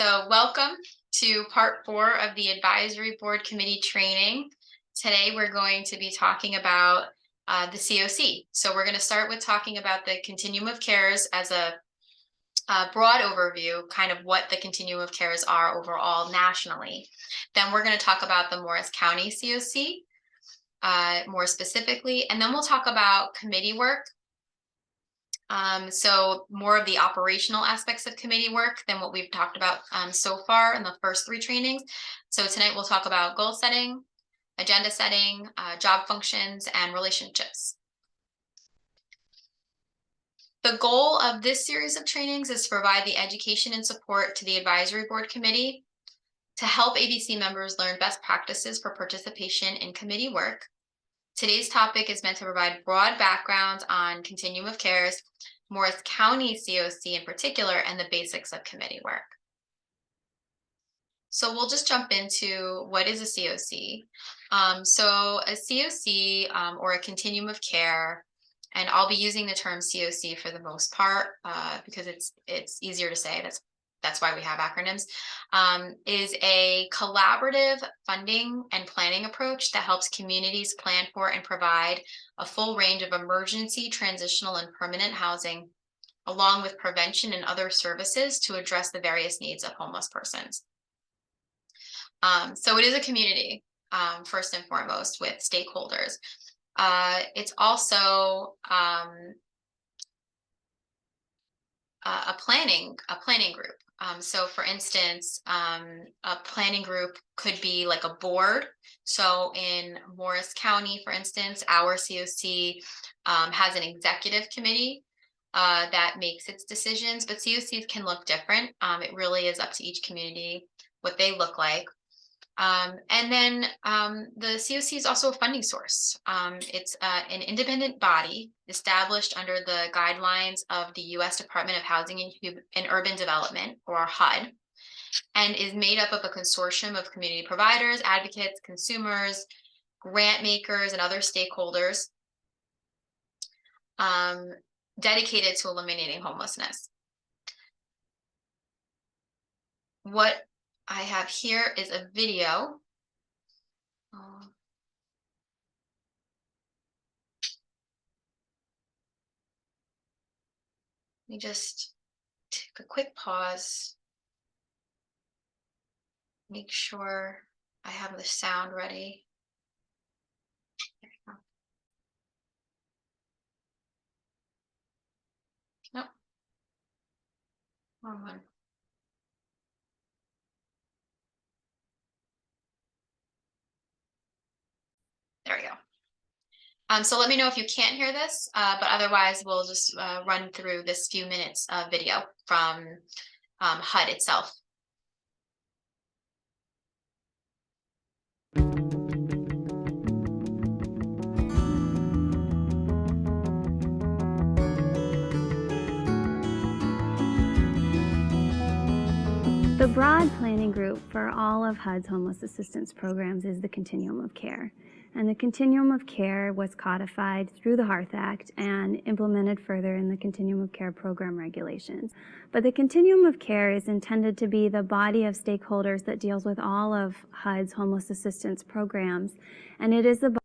So welcome to part 4 of the Advisory Board Committee training. Today we're going to be talking about the COC. So we're going to start with talking about the Continuum of Cares as a broad overview, kind of what the Continuum of Cares are overall nationally. Then we're going to talk about the Morris County COC more specifically, and then we'll talk about committee work. So more of the operational aspects of committee work than what we've talked about so far in the first 3 trainings. So tonight we'll talk about goal setting, agenda setting, job functions, and relationships. The goal of this series of trainings is to provide the education and support to the Advisory Board Committee to help ABC members learn best practices for participation in committee work. Today's topic is meant to provide broad background on Continuum of Cares, Morris County COC in particular, and the basics of committee work. So we'll just jump into what is a COC. So a COC or a Continuum of Care, and I'll be using the term COC for the most part because it's easier to say. That's why we have acronyms, is a collaborative funding and planning approach that helps communities plan for and provide a full range of emergency, transitional, and permanent housing, along with prevention and other services to address the various needs of homeless persons. So it is a community, first and foremost, with stakeholders. It's also a planning group. So for instance, a planning group could be like a board. So in Morris County, for instance, our COC has an executive committee that makes its decisions, but COCs can look different. It really is up to each community what they look like. And then the COC is also a funding source. It's an independent body established under the guidelines of the U.S. Department of Housing and Urban Development, or HUD, and is made up of a consortium of community providers, advocates, consumers, grant makers, and other stakeholders dedicated to eliminating homelessness. What I have here is a video. Let me just take a quick pause. Make sure I have the sound ready. There we go. Nope. Wrong one. There we go. So let me know if you can't hear this, but otherwise we'll just run through this few minutes of video from HUD itself. The broad planning group for all of HUD's homeless assistance programs is the Continuum of Care. And the Continuum of Care was codified through the Hearth Act and implemented further in the Continuum of Care program regulations. But the Continuum of Care is intended to be the body of stakeholders that deals with all of HUD's homeless assistance programs. And it is the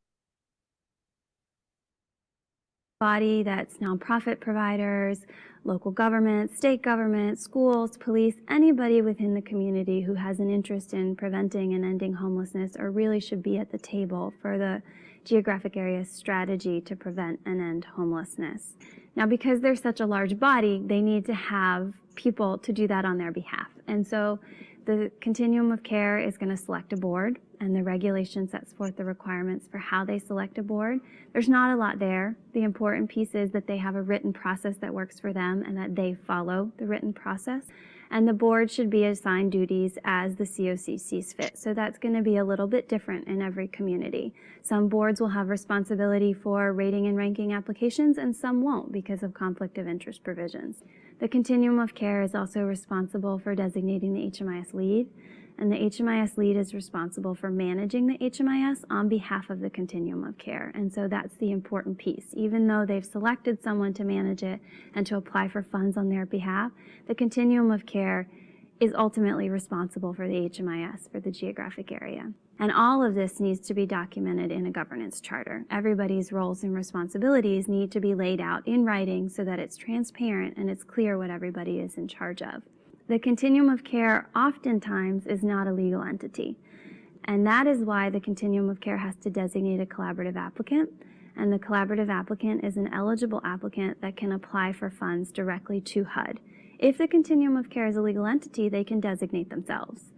body that's nonprofit providers, local government, state government, schools, police, anybody within the community who has an interest in preventing and ending homelessness or really should be at the table for the geographic area strategy to prevent and end homelessness. Now, because they're such a large body, they need to have people to do that on their behalf. And so the Continuum of Care is going to select a board, and the regulation sets forth the requirements for how they select a board. There's not a lot there. The important piece is that they have a written process that works for them and that they follow the written process. And the board should be assigned duties as the COC sees fit. So that's going to be a little bit different in every community. Some boards will have responsibility for rating and ranking applications, and some won't because of conflict of interest provisions. The Continuum of Care is also responsible for designating the HMIS lead, and the HMIS lead is responsible for managing the HMIS on behalf of the Continuum of Care. And so that's the important piece. Even though they've selected someone to manage it and to apply for funds on their behalf, the Continuum of Care is ultimately responsible for the HMIS for the geographic area. And all of this needs to be documented in a governance charter. Everybody's roles and responsibilities need to be laid out in writing so that it's transparent and it's clear what everybody is in charge of. The continuum of care oftentimes is not a legal entity. And that is why the continuum of care has to designate a collaborative applicant. And the collaborative applicant is an eligible applicant that can apply for funds directly to HUD. If the continuum of care is a legal entity, they can designate themselves.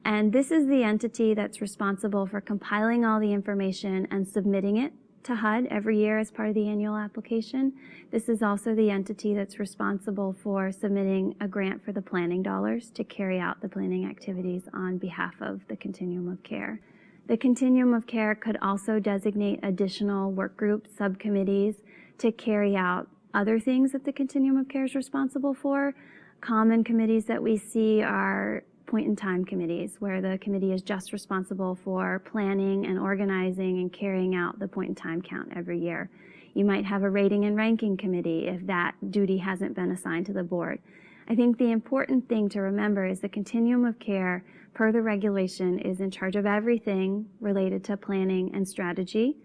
And this is the entity that's responsible for compiling all the information and submitting it to HUD every year as part of the annual application. This is also the entity that's responsible for submitting a grant for the planning dollars to carry out the planning activities on behalf of the continuum of care. The continuum of care could also designate additional work groups, subcommittees to carry out other things that the continuum of care is responsible for. Common committees that we see are point-in-time committees, where the committee is just responsible for planning and organizing and carrying out the point-in-time count every year. You might have a rating and ranking committee if that duty hasn't been assigned to the board. I think the important thing to remember is the continuum of care, per the regulation, is in charge of everything related to planning and strategy.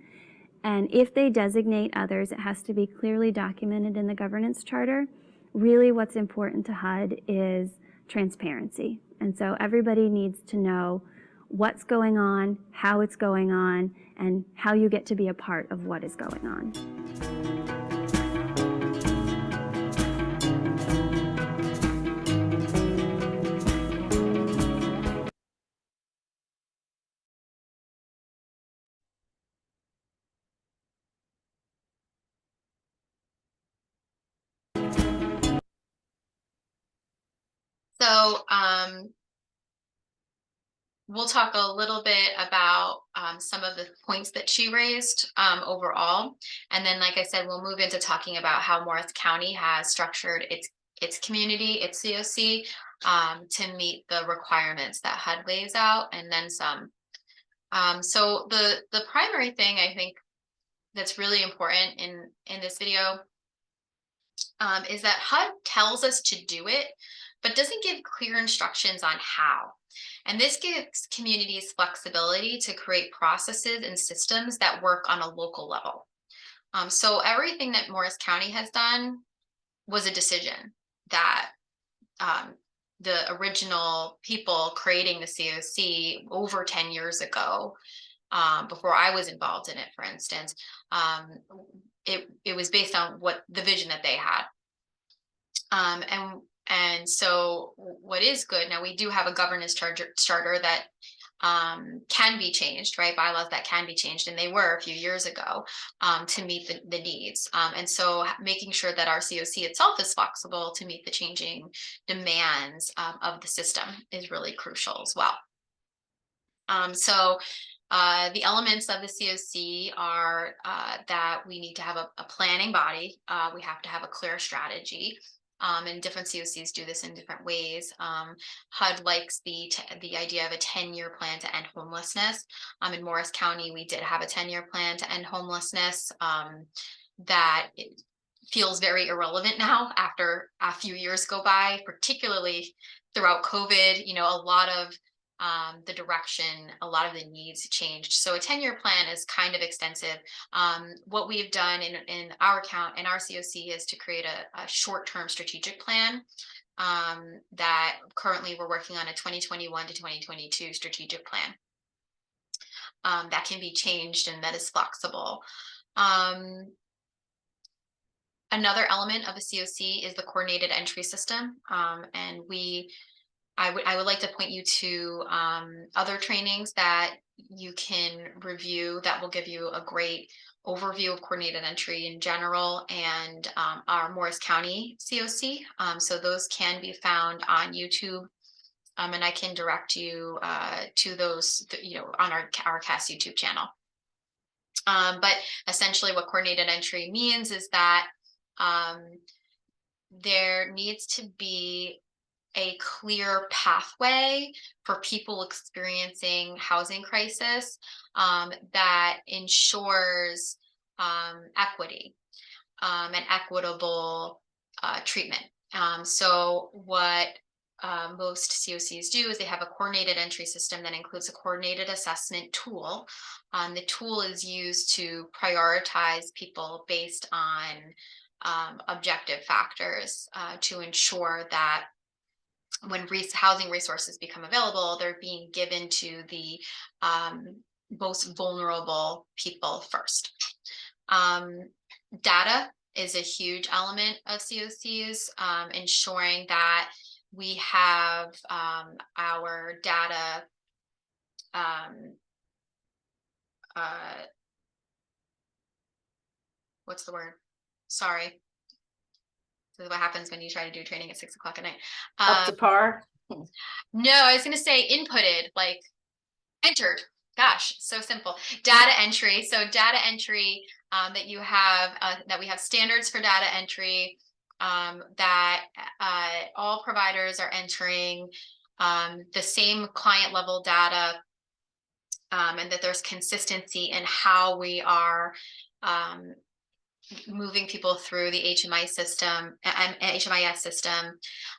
And if they designate others, it has to be clearly documented in the governance charter. Really what's important to HUD is transparency. And so everybody needs to know what's going on, how it's going on, and how you get to be a part of what is going on. So we'll talk a little bit about some of the points that she raised overall. And then, like I said, we'll move into talking about how Morris County has structured its community, its COC, to meet the requirements that HUD lays out, and then some. So the primary thing I think that's really important in this video is that HUD tells us to do it, but doesn't give clear instructions on how. And this gives communities flexibility to create processes and systems that work on a local level. So everything that Morris County has done was a decision that the original people creating the COC over 10 years ago, before I was involved in it, for instance, it was based on what the vision that they had. And so what is good now, we do have a governance charter that can be changed, right? Bylaws that can be changed, and they were a few years ago, to meet the needs. And so making sure that our COC itself is flexible to meet the changing demands of the system is really crucial as well. So the elements of the COC are that we need to have a planning body. We have to have a clear strategy. And different COCs do this in different ways. HUD likes the idea of a 10-year plan to end homelessness. In Morris County, we did have a 10-year plan to end homelessness that feels very irrelevant now after a few years go by, particularly throughout COVID. You know, a lot of the direction, a lot of the needs changed. So a 10-year plan is kind of extensive. What we've done in our COC is to create a short-term strategic plan that currently we're working on a 2021 to 2022 strategic plan that can be changed and that is flexible. Another element of a COC is the coordinated entry system. And I would like to point you to other trainings that you can review that will give you a great overview of coordinated entry in general, and our Morris County COC. So those can be found on YouTube, and I can direct you to those, on our CAS YouTube channel. But essentially what coordinated entry means is that there needs to be a clear pathway for people experiencing housing crisis that ensures equity and equitable treatment. So what most COCs do is they have a coordinated entry system that includes a coordinated assessment tool. The tool is used to prioritize people based on objective factors to ensure that when housing resources become available, they're being given to the most vulnerable people first. Data is a huge element of COCs, ensuring that we have our data what's the word? Sorry. This is what happens when you try to do training at 6 o'clock at night. Up to par? No, I was going to say inputted, like entered. Gosh, so simple. Data entry. So data entry that you have, that we have standards for data entry, that all providers are entering the same client level data, and that there's consistency in how we are moving people through the HMI system and HMIS system,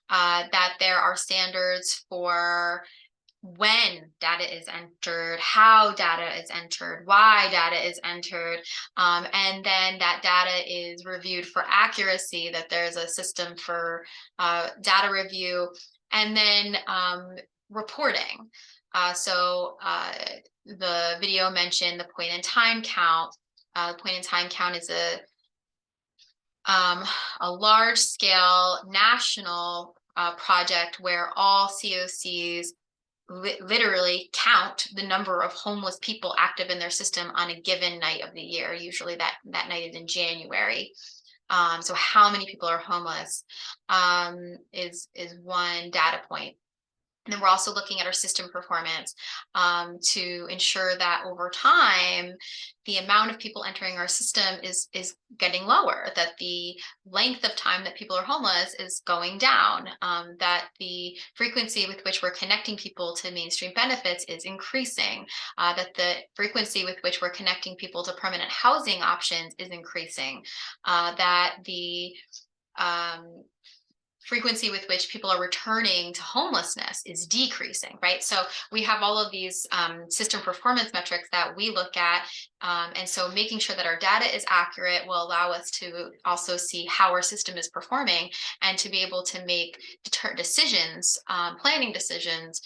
that there are standards for when data is entered, how data is entered, why data is entered, and then that data is reviewed for accuracy, that there's a system for data review, and then reporting. So the video mentioned the point in time count. Point in time count is a large scale national project where all COCs literally count the number of homeless people active in their system on a given night of the year. Usually that night is in January. So how many people are homeless is one data point. And then we're also looking at our system performance to ensure that over time, the amount of people entering our system is getting lower, that the length of time that people are homeless is going down, that the frequency with which we're connecting people to mainstream benefits is increasing, that the frequency with which we're connecting people to permanent housing options is increasing, that the frequency with which people are returning to homelessness is decreasing, right? So we have all of these system performance metrics that we look at. And so making sure that our data is accurate will allow us to also see how our system is performing and to be able to make decisions, planning decisions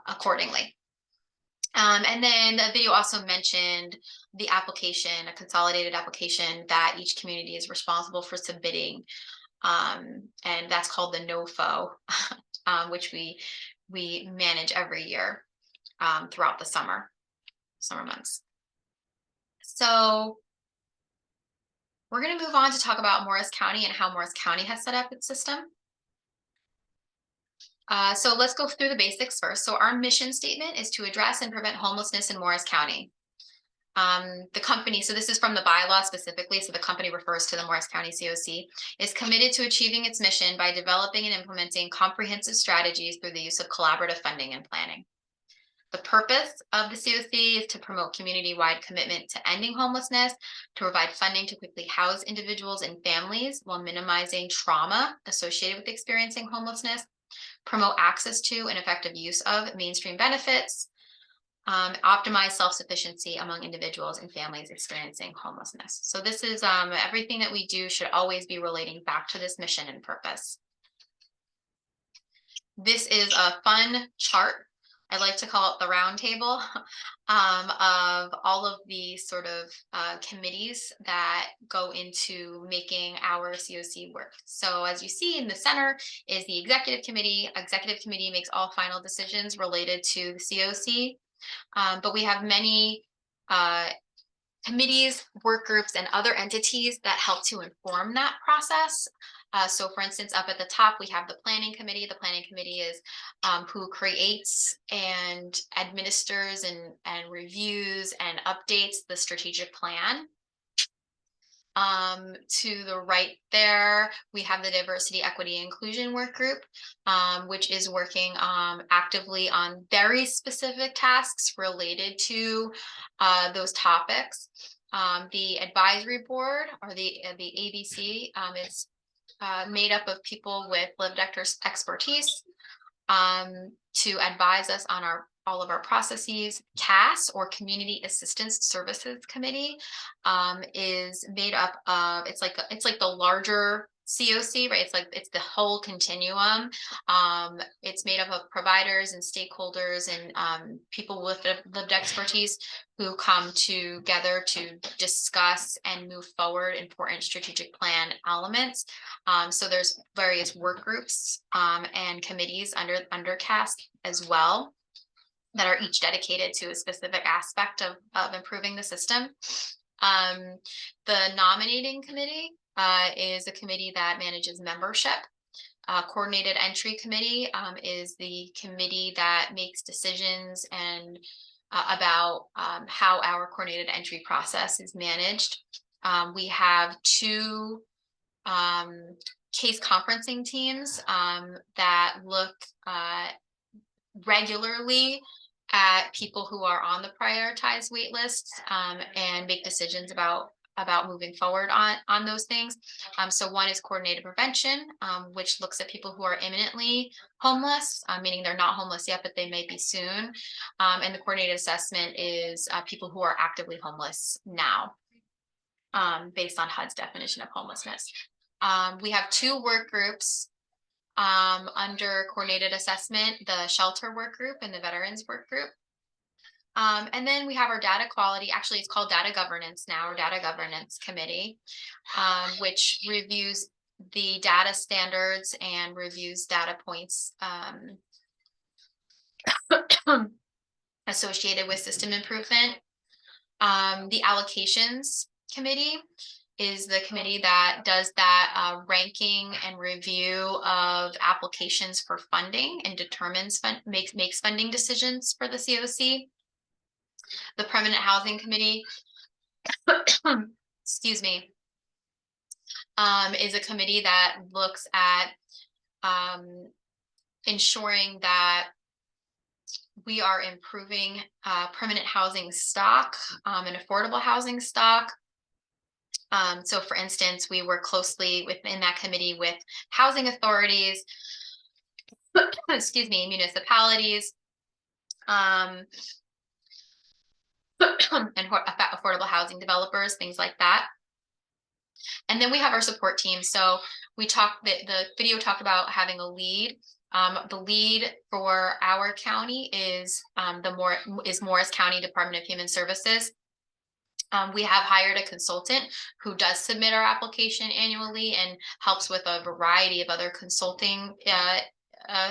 accordingly. And then the video also mentioned the application, a consolidated application that each community is responsible for submitting. And that's called the NOFO, which we manage every year throughout the summer months. So we're going to move on to talk about Morris County and how Morris County has set up its system. So let's go through the basics first. So our mission statement is to address and prevent homelessness in Morris County. The company, so this is from the bylaw specifically, so the company refers to the Morris County COC, is committed to achieving its mission by developing and implementing comprehensive strategies through the use of collaborative funding and planning. The purpose of the COC is to promote community-wide commitment to ending homelessness, to provide funding to quickly house individuals and families while minimizing trauma associated with experiencing homelessness, promote access to and effective use of mainstream benefits, optimize self-sufficiency among individuals and families experiencing homelessness. So this is everything that we do should always be relating back to this mission and purpose. This is a fun chart. I like to call it the round table of all of the sort of committees that go into making our COC work. So as you see in the center is the executive committee. Executive committee makes all final decisions related to the COC. But we have many committees, work groups, and other entities that help to inform that process. So for instance, up at the top, we have the planning committee. The planning committee is who creates and administers and reviews and updates the strategic plan. To the right there, we have the diversity, equity, inclusion work group, which is working actively on very specific tasks related to those topics. The advisory board, or the ABC, is made up of people with lived expertise. to advise us on all of our processes. CAS, or Community Assistance Services Committee, is made up of, it's like the larger COC, right? It's the whole continuum. It's made up of providers and stakeholders and people with lived expertise who come together to discuss and move forward important strategic plan elements. So there's various work groups and committees under CAS as well that are each dedicated to a specific aspect of improving the system. The nominating committee is a committee that manages membership. Coordinated entry committee is the committee that makes decisions and about how our coordinated entry process is managed. We have two case conferencing teams that look regularly at people who are on the prioritized wait lists and make decisions about moving forward on those things. So one is coordinated prevention, which looks at people who are imminently homeless, meaning they're not homeless yet, but they may be soon. And the coordinated assessment is people who are actively homeless now, based on HUD's definition of homelessness. We have two work groups under coordinated assessment, the shelter work group and the veterans work group. And then we have our data quality, actually it's called data governance now, or data governance committee, which reviews the data standards and reviews data points associated with system improvement. The allocations committee is the committee that does that ranking and review of applications for funding and determines makes funding decisions for the COC. The permanent housing committee, excuse me, is a committee that looks at ensuring that we are improving permanent housing stock and affordable housing stock. So for instance, we work closely within that committee with housing authorities, excuse me, municipalities, and affordable housing developers, things like that. And then we have our support team. So we talked, the video talked about having a lead. The lead for our county is Morris County Department of Human Services. We have hired a consultant who does submit our application annually and helps with a variety of other consulting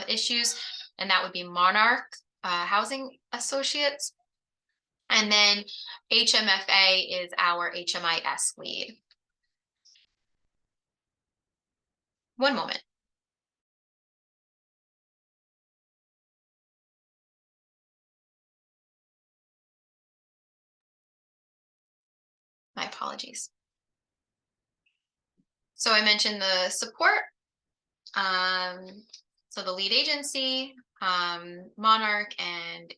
issues, and that would be Monarch Housing Associates. And then HMFA is our HMIS lead. One moment. My apologies. So I mentioned the support. So the lead agency, Monarch, and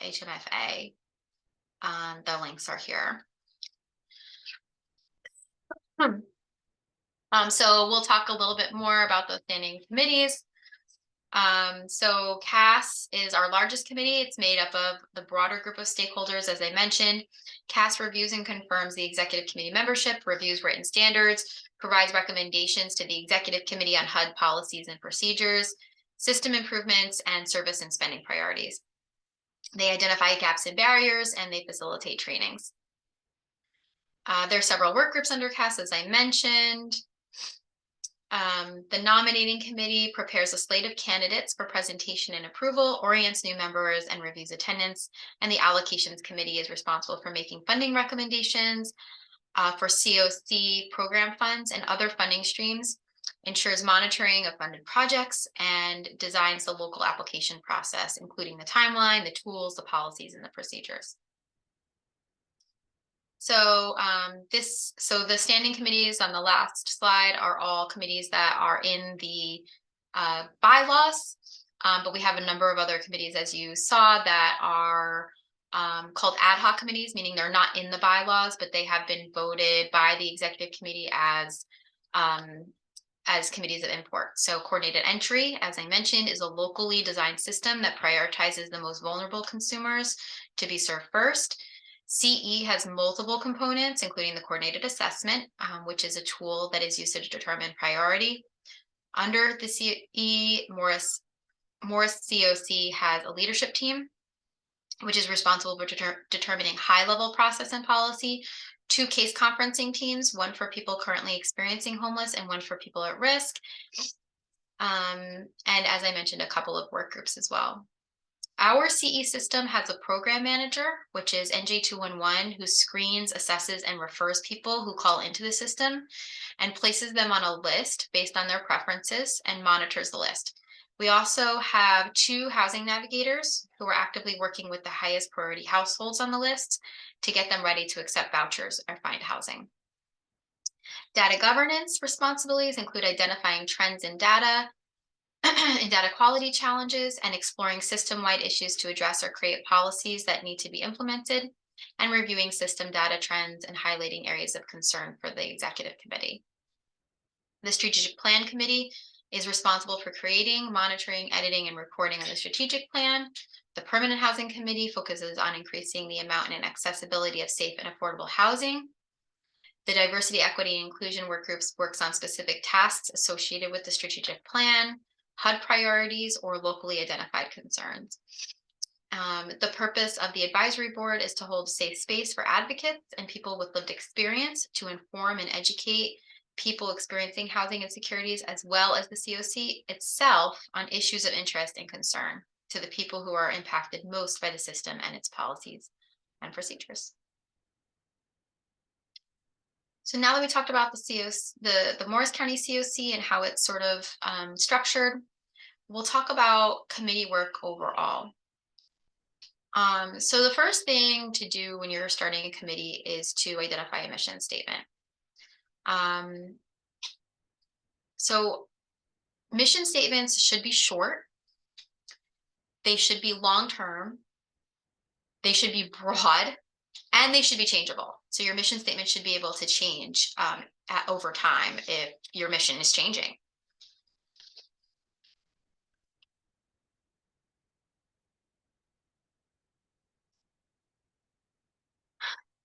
HMFA. The links are here. So we'll talk a little bit more about the standing committees. So CAS is our largest committee. It's made up of the broader group of stakeholders, as I mentioned. CAS reviews and confirms the executive committee membership, reviews written standards, provides recommendations to the executive committee on HUD policies and procedures, system improvements, and service and spending priorities. They identify gaps and barriers, and they facilitate trainings. There are several work groups under CAS, as I mentioned. The nominating committee prepares a slate of candidates for presentation and approval, orients new members, and reviews attendance. And the allocations committee is responsible for making funding recommendations for COC program funds and other funding streams, ensures monitoring of funded projects, and designs the local application process, including the timeline, the tools, the policies, and the procedures. So the standing committees on the last slide are all committees that are in the bylaws, but we have a number of other committees, as you saw, that are called ad hoc committees, meaning they're not in the bylaws, but they have been voted by the executive committee as as committees of import. So coordinated entry, as I mentioned, is a locally designed system that prioritizes the most vulnerable consumers to be served first. CE has multiple components, including the coordinated assessment, which is a tool that is used to determine priority. Under the CE, Morris COC has a leadership team, which is responsible for determining high-level process and policy, two case conferencing teams, one for people currently experiencing homeless and one for people at risk. And as I mentioned, a couple of work groups as well. Our CE system has a program manager, which is NJ211, who screens, assesses, and refers people who call into the system and places them on a list based on their preferences and monitors the list. We also have two housing navigators who are actively working with the highest priority households on the list to get them ready to accept vouchers or find housing. Data governance responsibilities include identifying trends in data, in data quality challenges, and exploring system-wide issues to address or create policies that need to be implemented, and reviewing system data trends and highlighting areas of concern for the executive committee. The strategic plan committee is responsible for creating, monitoring, editing, and reporting on the strategic plan. The permanent housing committee focuses on increasing the amount and accessibility of safe and affordable housing. The diversity, equity, and inclusion work groups works on specific tasks associated with the strategic plan, HUD priorities, or locally identified concerns. The purpose of the advisory board is to hold a safe space for advocates and people with lived experience to inform and educate people experiencing housing insecurities, as well as the COC itself, on issues of interest and concern to the people who are impacted most by the system and its policies and procedures. So now that we talked about the COC, the Morris County COC and how it's sort of structured, we'll talk about committee work overall. So the first thing to do when you're starting a committee is to identify a mission statement. So mission statements should be short. They should be long-term. They should be broad, and they should be changeable. So your mission statement should be able to change over time if your mission is changing.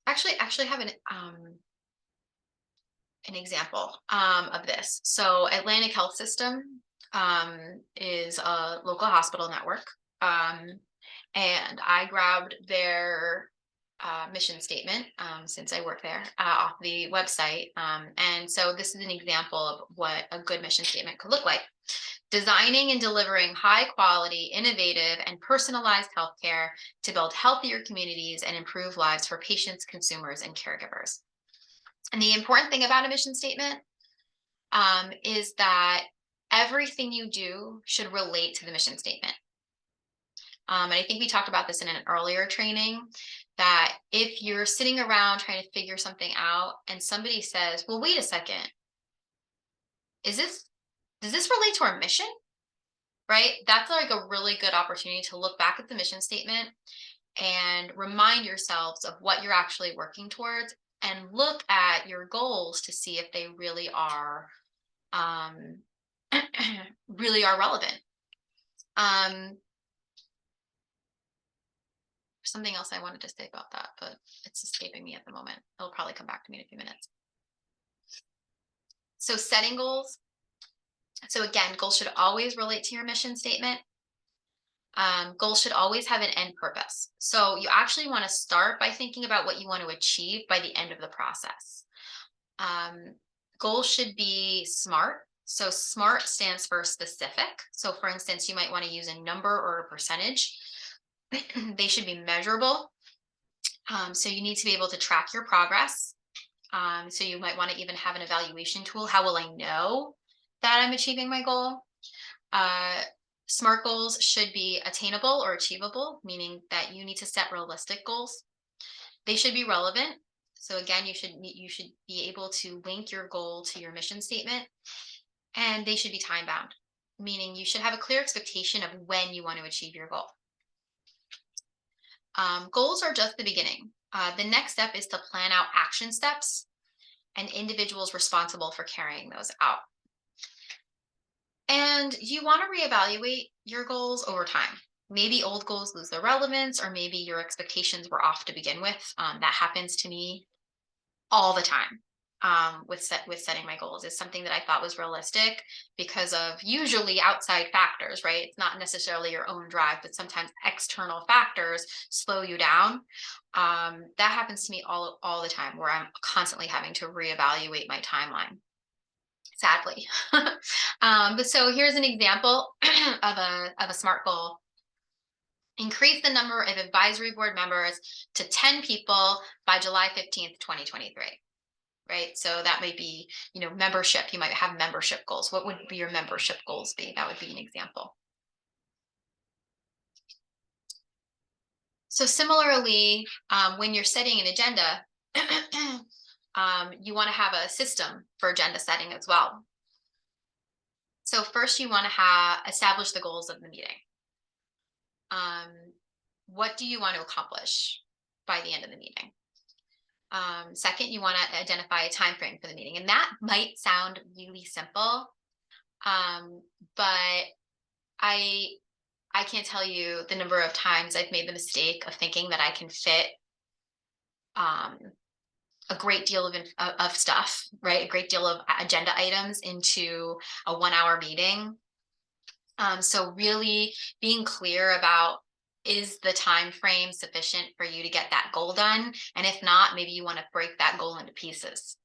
Actually have an example of this. So Atlantic Health System is a local hospital network. And I grabbed their mission statement since I work there off the website. And so this is an example of what a good mission statement could look like. Designing and delivering high quality, innovative, and personalized healthcare to build healthier communities and improve lives for patients, consumers, and caregivers. And the important thing about a mission statement is that everything you do should relate to the mission statement. And I think we talked about this in an earlier training, that if you're sitting around trying to figure something out and somebody says, well, wait a second, does this relate to our mission? Right? That's like a really good opportunity to look back at the mission statement and remind yourselves of what you're actually working towards, and look at your goals to see if they really are really are relevant. Something else I wanted to say about that, but it's escaping me at the moment. It'll probably come back to me in a few minutes. So setting goals. So again, goals should always relate to your mission statement. Goals should always have an end purpose. So you actually want to start by thinking about what you want to achieve by the end of the process. Goals should be SMART. So SMART stands for specific. So for instance, you might want to use a number or a percentage. They should be measurable. So you need to be able to track your progress. So you might want to even have an evaluation tool. How will I know that I'm achieving my goal? SMART goals should be attainable or achievable, meaning that you need to set realistic goals. They should be relevant. So again, you should be able to link your goal to your mission statement, and they should be time bound, meaning you should have a clear expectation of when you want to achieve your goal. Goals are just the beginning. The next step is to plan out action steps and individuals responsible for carrying those out. And you want to reevaluate your goals over time. Maybe old goals lose their relevance, or maybe your expectations were off to begin with. That happens to me all the time. With setting my goals is something that I thought was realistic because of usually outside factors, right? It's not necessarily your own drive, but sometimes external factors slow you down. That happens to me all the time, where I'm constantly having to reevaluate my timeline, sadly. But so here's an example of a SMART goal. Increase the number of advisory board members to 10 people by July 15th, 2023. Right? So that might be, membership. You might have membership goals. What would be your membership goals be? That would be an example. So similarly, when you're setting an agenda, you want to have a system for agenda setting as well. So first, you want to establish the goals of the meeting. What do you want to accomplish by the end of the meeting? Second, you want to identify a time frame for the meeting, and that might sound really simple, but I can't tell you the number of times I've made the mistake of thinking that I can fit um, a great deal of stuff, right? A great deal of agenda items into a 1 hour meeting. So really being clear about, is the time frame sufficient for you to get that goal done? And if not, maybe you want to break that goal into pieces.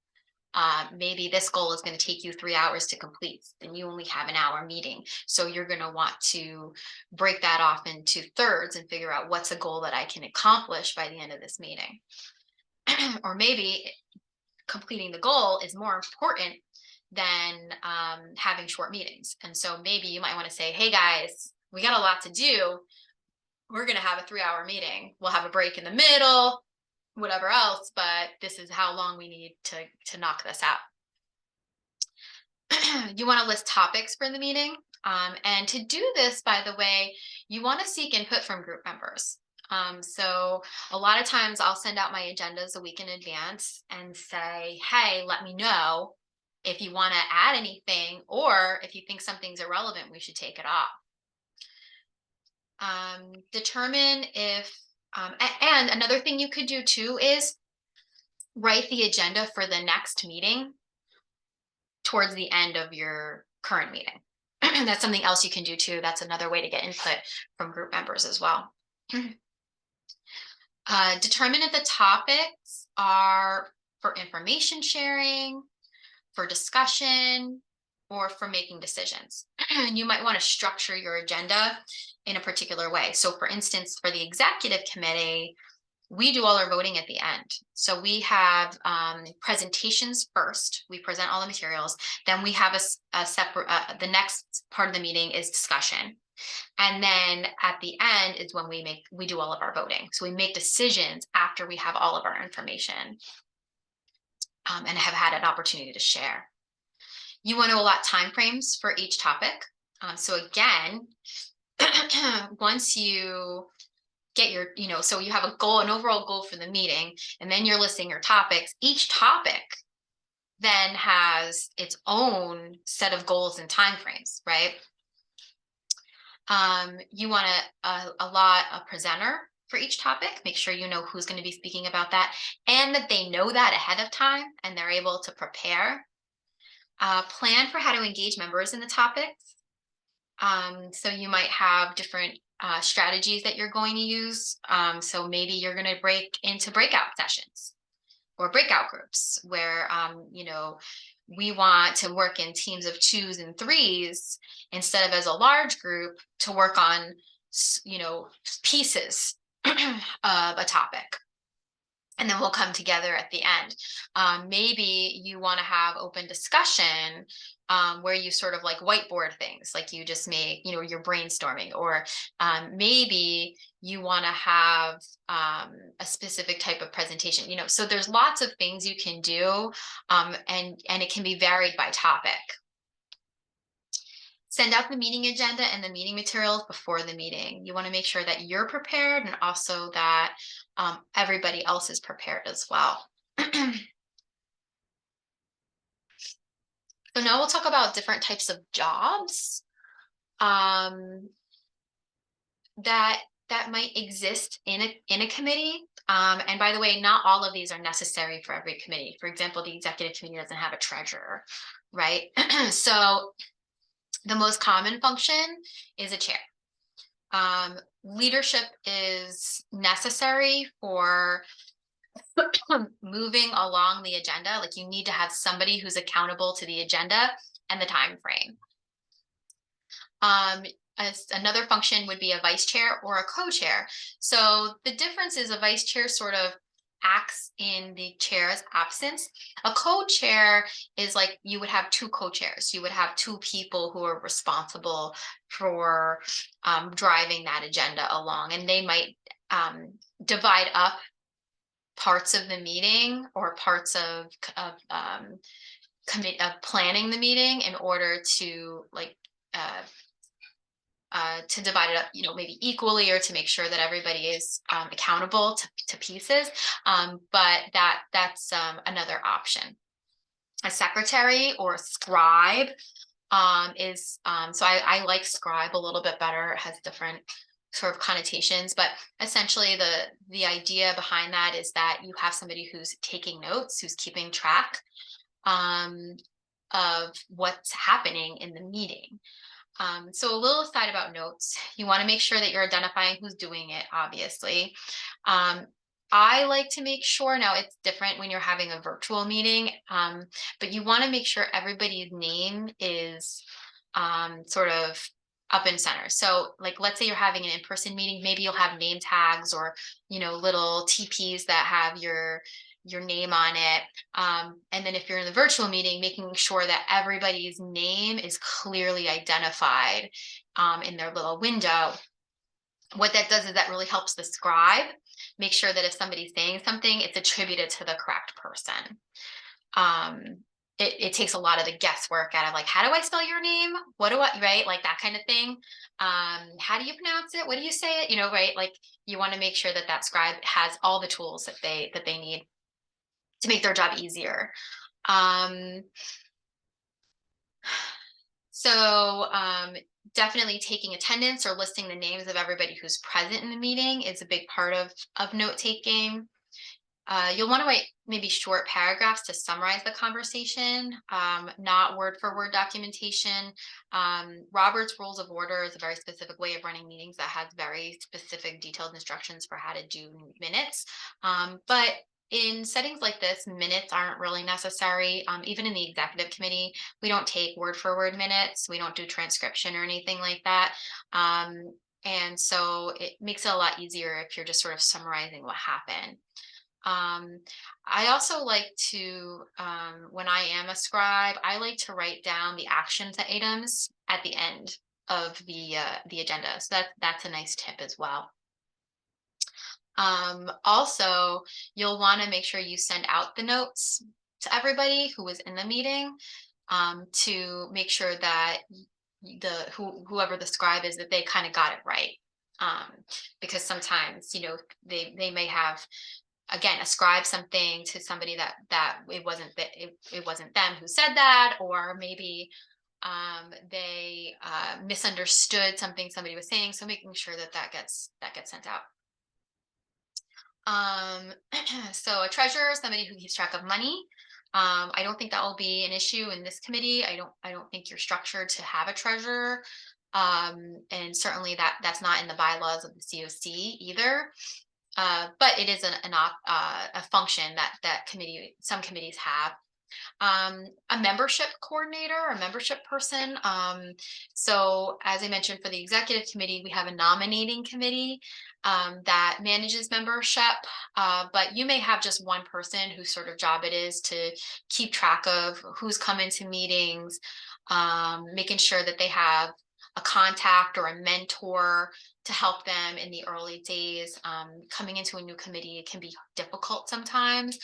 Maybe this goal is going to take you 3 hours to complete, then you only have an hour meeting. So you're going to want to break that off into thirds and figure out what's a goal that I can accomplish by the end of this meeting. Or maybe completing the goal is more important than having short meetings. And so maybe you might want to say, hey guys, we got a lot to do. We're going to have a 3 hour meeting. We'll have a break in the middle, whatever else, but this is how long we need to knock this out. You want to list topics for the meeting. And to do this, by the way, you want to seek input from group members. So a lot of times I'll send out my agendas a week in advance and say, hey, let me know if you want to add anything, or if you think something's irrelevant, we should take it off. Determine if, and another thing you could do too is write the agenda for the next meeting towards the end of your current meeting. That's something else you can do too. That's another way to get input from group members as well. Determine if the topics are for information sharing, for discussion, or for making decisions. You might want to structure your agenda in a particular way. So for instance, for the executive committee, we do all our voting at the end. So we have presentations first. We present all the materials. Then we have a separate, the next part of the meeting is discussion. And then at the end is when we do all of our voting. So we make decisions after we have all of our information and have had an opportunity to share. You want to allot timeframes for each topic. So again, once you get your, so you have a goal, an overall goal for the meeting, and then you're listing your topics. Each topic then has its own set of goals and timeframes, right? You want to allot a presenter for each topic. Make sure you know who's going to be speaking about that, and that they know that ahead of time and they're able to prepare. Plan for how to engage members in the topics. So you might have different strategies that you're going to use. So maybe you're going to break into breakout sessions or breakout groups where, we want to work in teams of 2s and 3s instead of as a large group to work on, pieces of a topic. And then we'll come together at the end. Maybe you want to have open discussion where you sort of like whiteboard things, like you just make, you're brainstorming, or maybe you want to have a specific type of presentation, so there's lots of things you can do, and it can be varied by topic. Send out the meeting agenda and the meeting materials before the meeting. You want to make sure that you're prepared and also that everybody else is prepared as well. So now we'll talk about different types of jobs um, that that might exist in a committee. And by the way, not all of these are necessary for every committee. For example, the executive committee doesn't have a treasurer, right? So the most common function is a chair. Leadership is necessary for moving along the agenda. Like you need to have somebody who's accountable to the agenda and the time frame. Um, Another function would be a vice chair or a co-chair. So the difference is a vice chair sort of acts in the chair's absence. A co-chair is like you would have two co-chairs. You would have two people who are responsible for driving that agenda along, and they might divide up parts of the meeting or parts of commit of planning the meeting in order to like uh, to divide it up, maybe equally or to make sure that everybody is accountable to pieces. But that's another option. A secretary or scribe is so I like scribe a little bit better. It has different sort of connotations, but essentially the idea behind that is that you have somebody who's taking notes, who's keeping track um, of what's happening in the meeting. So a little aside about notes, you want to make sure that you're identifying who's doing it, obviously. Um, I like to make sure now it's different when you're having a virtual meeting, but you want to make sure everybody's name is sort of up in center. So like let's say you're having an in-person meeting, maybe you'll have name tags or little TPs that have your name on it. And then if you're in the virtual meeting, making sure that everybody's name is clearly identified in their little window. What that does is that really helps the scribe make sure that if somebody's saying something, it's attributed to the correct person. Um, it takes a lot of the guesswork out of like, how do I spell your name? What do I, right? Like that kind of thing. How do you pronounce it? What do you say it? Right? Like you want to make sure that that scribe has all the tools that they need to make their job easier. Um, so definitely taking attendance or listing the names of everybody who's present in the meeting is a big part of note taking. You'll want to write maybe short paragraphs to summarize the conversation, not word for word documentation. Robert's Rules of Order is a very specific way of running meetings that has very specific detailed instructions for how to do minutes. But in settings like this, minutes aren't really necessary. Even in the executive committee, we don't take word for word minutes. We don't do transcription or anything like that. And so it makes it a lot easier if you're just sort of summarizing what happened. Um, I also like to, when I am a scribe, I like to write down the actions items at the end of the agenda. So that's a nice tip as well. Also, you'll want to make sure you send out the notes to everybody who was in the meeting to make sure that whoever the scribe is that they kind of got it right. Because sometimes they may have again ascribe something to somebody that it wasn't them who said that, or maybe they misunderstood something somebody was saying, so making sure that gets sent out. um so a treasurer is somebody who keeps track of money. I don't think that will be an issue in this committee. I don't think you're structured to have a treasurer. And certainly that's not in the bylaws of the COC either. But it is a function that some committees have. A membership coordinator, a membership person. So as I mentioned, for the executive committee, we have a nominating committee that manages membership. But you may have just one person whose sort of job it is to keep track of who's coming to meetings, making sure that they have a contact or a mentor to help them in the early days. Coming into a new committee, it can be difficult sometimes.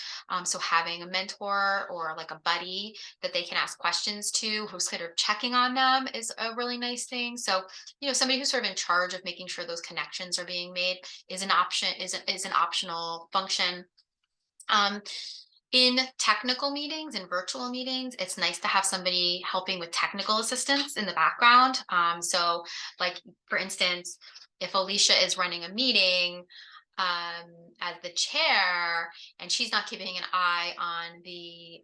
So having a mentor or like a buddy that they can ask questions to, who's sort of checking on them, is a really nice thing. So, somebody who's sort of in charge of making sure those connections are being made is an option, is an optional function. Um, In technical meetings and virtual meetings, it's nice to have somebody helping with technical assistance in the background. So, like for instance, if Alicia is running a meeting as the chair, and she's not keeping an eye on the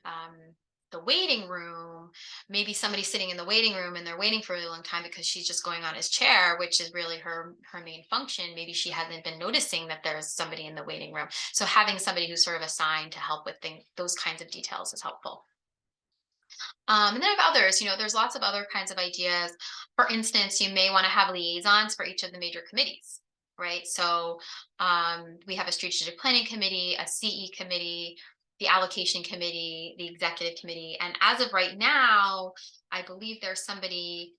waiting room, maybe somebody's sitting in the waiting room and they're waiting for a really long time because she's just going on as chair, which is really her main function. Maybe she hasn't been noticing that there's somebody in the waiting room. So having somebody who's sort of assigned to help with those kinds of details is helpful. And then I have others, there's lots of other kinds of ideas. For instance, you may want to have liaisons for each of the major committees, right? So we have a strategic planning committee, a CE committee, the allocation committee, the executive committee. And as of right now, I believe there's somebody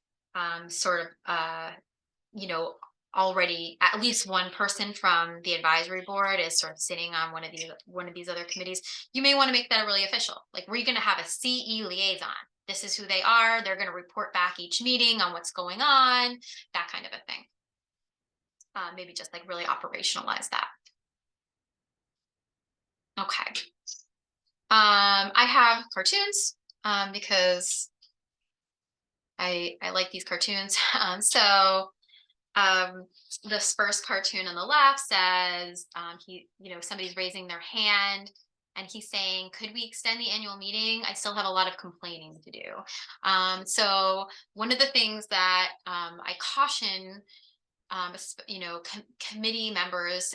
sort of you know, already at least one person from the advisory board is sort of sitting on one of these other committees. You may want to make that really official. Like we're going to have a CE liaison. This is who they are. They're going to report back each meeting on what's going on, that kind of a thing. Maybe just like really operationalize that. Okay. I have cartoons because I like these cartoons. Um, this first cartoon on the left says somebody's raising their hand and he's saying, could we extend the annual meeting? I still have a lot of complaining to do. So one of the things that I caution committee members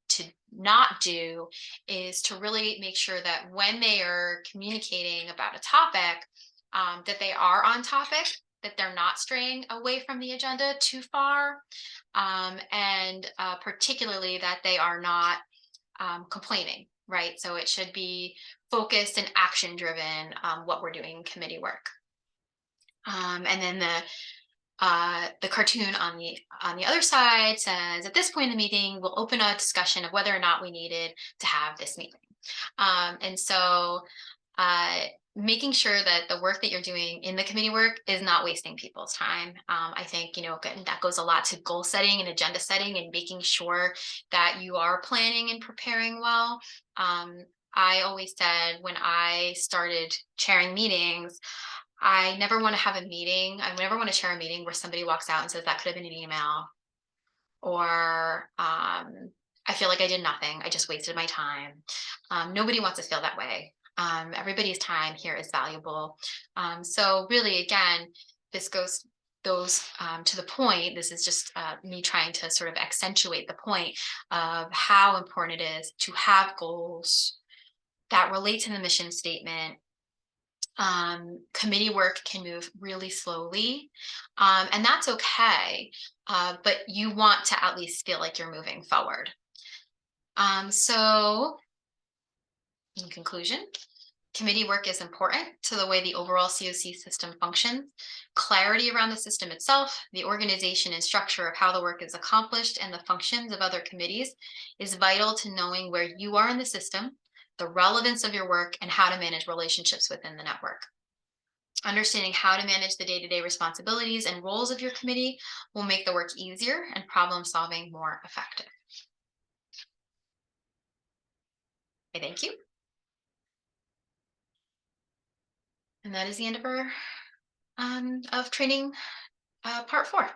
to not do is to really make sure that when they are communicating about a topic, that they are on topic, that they're not straying away from the agenda too far, and particularly that they are not complaining. Right, so it should be focused and action driven. What we're doing in committee work, and then the cartoon on the other side says, at this point in the meeting, we'll open a discussion of whether or not we needed to have this meeting. And so uh, making sure that the work that you're doing in the committee work is not wasting people's time. I think, that goes a lot to goal setting and agenda setting and making sure that you are planning and preparing well. I always said when I started chairing meetings, I never want to have a meeting. I never want to chair a meeting where somebody walks out and says that could have been an email, or I feel like I did nothing. I just wasted my time. Nobody wants to feel that way. Everybody's time here is valuable. So really, again, this goes to the point. This is just me trying to sort of accentuate the point of how important it is to have goals that relate to the mission statement. Committee work can move really slowly, and that's okay. But you want to at least feel like you're moving forward. So, in conclusion, committee work is important to the way the overall COC system functions. Clarity around the system itself, the organization and structure of how the work is accomplished, and the functions of other committees is vital to knowing where you are in the system, the relevance of your work, and how to manage relationships within the network. Understanding how to manage the day-to-day responsibilities and roles of your committee will make the work easier and problem solving more effective. I thank you. And that is the end of our of training part 4.